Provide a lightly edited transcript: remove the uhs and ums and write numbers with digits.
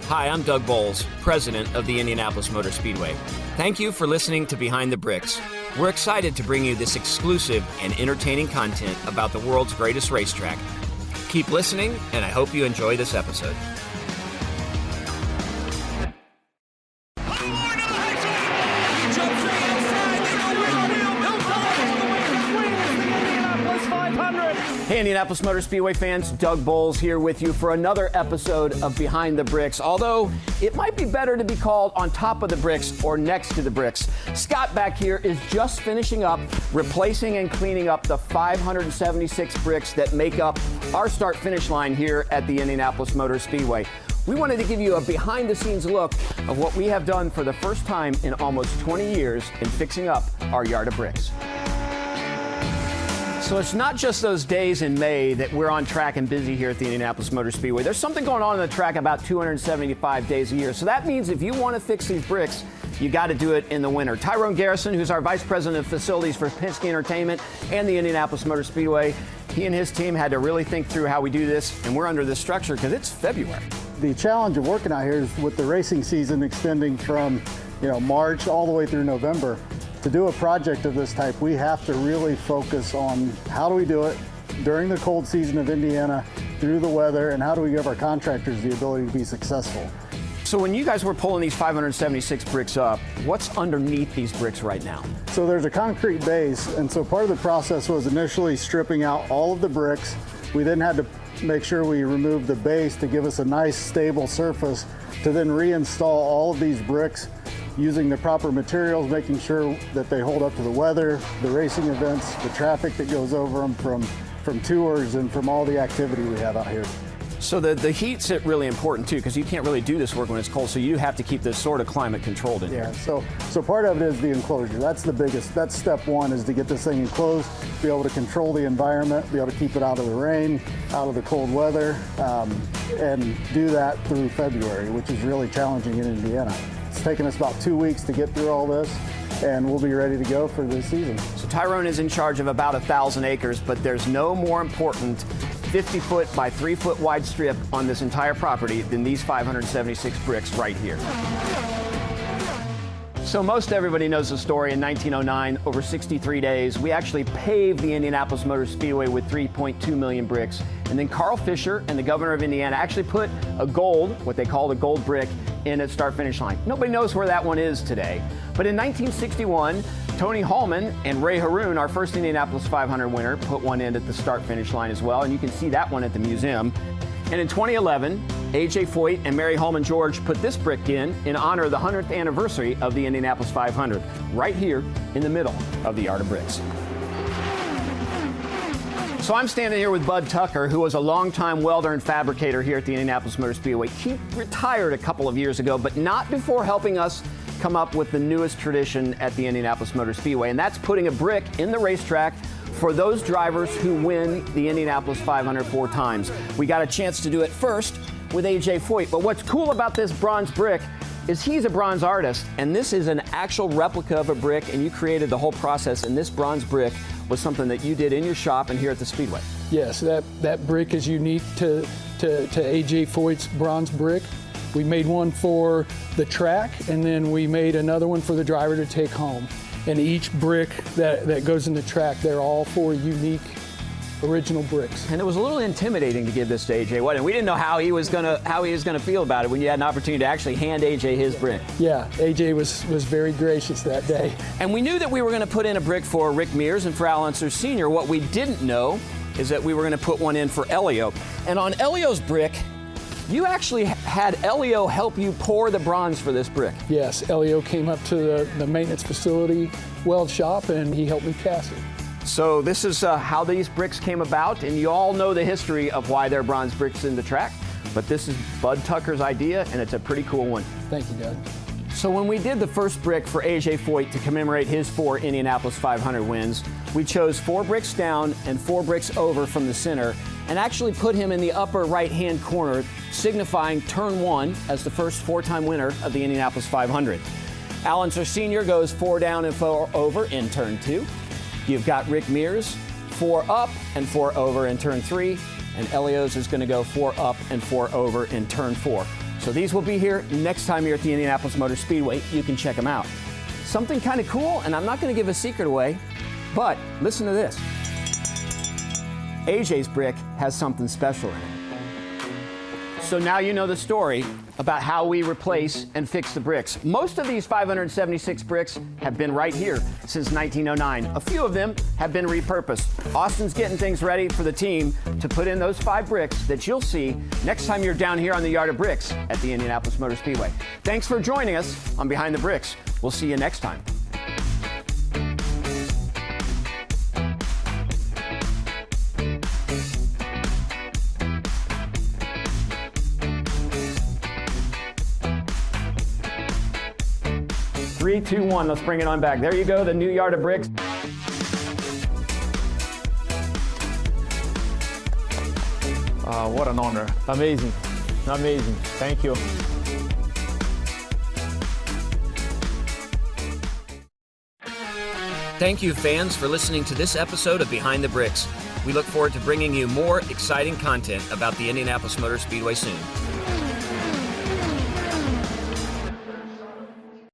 Hi, I'm Doug Boles, president of the Indianapolis Motor Speedway. Thank you for listening to Behind the Bricks. We're excited to bring you this exclusive and entertaining content about the world's greatest racetrack. Keep listening, and I hope you enjoy this episode. Hey, Indianapolis Motor Speedway fans, Doug Boles here with you for another episode of Behind the Bricks, although it might be better to be called On Top of the Bricks or Next to the Bricks. Scott back here is just finishing up replacing and cleaning up the 576 bricks that make up our start-finish line here at the Indianapolis Motor Speedway. We wanted to give you a behind-the-scenes look of what we have done for the first time in almost 20 years in fixing up our yard of bricks. So it's not just those days in May that we're on track and busy here at the Indianapolis Motor Speedway. There's something going on the track about 275 days a year. So that means if you want to fix these bricks, you got to do it in the winter. Tyrone Garrison, who's our Vice President of Facilities for Penske Entertainment and the Indianapolis Motor Speedway, he and his team had to really think through how we do this, and we're under this structure because it's February. The challenge of working out here is with the racing season extending from, March all the way through November. To do a project of this type, we have to really focus on how do we do it during the cold season of Indiana, through the weather, and how do we give our contractors the ability to be successful. So when you guys were pulling these 576 bricks up, what's underneath these bricks right now? So there's a concrete base, and so part of the process was initially stripping out all of the bricks. We then had to make sure we removed the base to give us a nice stable surface to then reinstall all of these bricks using the proper materials, making sure that they hold up to the weather, the racing events, the traffic that goes over them from tours and from all the activity we have out here. So the heat's really important too, because you can't really do this work when it's cold, so you have to keep this sort of climate controlled in here. So part of it is the enclosure. That's the biggest, that's step one, is to get this thing enclosed, be able to control the environment, be able to keep it out of the rain, out of the cold weather, and do that through February, which is really challenging in Indiana. It's taken us about 2 weeks to get through all this, and we'll be ready to go for this season. So Tyrone is in charge of about 1,000 acres, but there's no more important 50-foot by 3-foot wide strip on this entire property than these 576 bricks right here. So most everybody knows the story. In 1909, over 63 days, we actually paved the Indianapolis Motor Speedway with 3.2 million bricks. And then Carl Fisher and the governor of Indiana actually put a gold, what they called a gold brick, in its start-finish line. Nobody knows where that one is today. But in 1961, Tony Hallman and Ray Haroon, our first Indianapolis 500 winner, put one in at the start-finish line as well, and you can see that one at the museum. And in 2011, A.J. Foyt and Mary Holman George put this brick in honor of the 100th anniversary of the Indianapolis 500, right here in the middle of the Yard of Bricks. So I'm standing here with Bud Tucker, who was a longtime welder and fabricator here at the Indianapolis Motor Speedway. He retired a couple of years ago, but not before helping us come up with the newest tradition at the Indianapolis Motor Speedway, and that's putting a brick in the racetrack for those drivers who win the Indianapolis 500 4 times. We got a chance to do it first with A.J. Foyt, but what's cool about this bronze brick is he's a bronze artist, and this is an actual replica of a brick, and you created the whole process, and this bronze brick was something that you did in your shop and here at the Speedway. Yes, that brick is unique to A.J. Foyt's bronze brick. We made one for the track, and then we made another one for the driver to take home. And each brick that goes in the track, they're all 4 unique original bricks. And it was a little intimidating to give this to AJ, wasn't it? We didn't know how he was gonna feel about it when you had an opportunity to actually hand AJ his brick. Yeah, AJ was very gracious that day. And we knew that we were gonna put in a brick for Rick Mears and for Al Unser Sr. What we didn't know is that we were gonna put one in for Elio. And on Elio's brick, you actually had Elio help you pour the bronze for this brick. Yes, Elio came up to the maintenance facility weld shop, and he helped me cast it. So this is how these bricks came about, and you all know the history of why they're bronze bricks in the track, but this is Bud Tucker's idea, and it's a pretty cool one. Thank you, Doug. So when we did the first brick for A.J. Foyt to commemorate his 4 Indianapolis 500 wins, we chose 4 bricks down and 4 bricks over from the center, and actually put him in the upper right-hand corner, signifying turn 1 as the first 4-time winner of the Indianapolis 500. Al Unser Sr. goes 4 down and 4 over in turn 2. You've got Rick Mears, 4 up and 4 over in turn 3, and Elio's is going to go 4 up and 4 over in turn 4. So these will be here next time you're at the Indianapolis Motor Speedway. You can check them out. Something kind of cool, and I'm not going to give a secret away, but listen to this. AJ's brick has something special in it. So now you know the story about how we replace and fix the bricks. Most of these 576 bricks have been right here since 1909. A few of them have been repurposed. Austin's getting things ready for the team to put in those 5 bricks that you'll see next time you're down here on the Yard of Bricks at the Indianapolis Motor Speedway. Thanks for joining us on Behind the Bricks. We'll see you next time. Three, two, one. Let's bring it on back. There you go, the new Yard of Bricks. What an honor. Amazing. Amazing. Thank you. Thank you, fans, for listening to this episode of Behind the Bricks. We look forward to bringing you more exciting content about the Indianapolis Motor Speedway soon.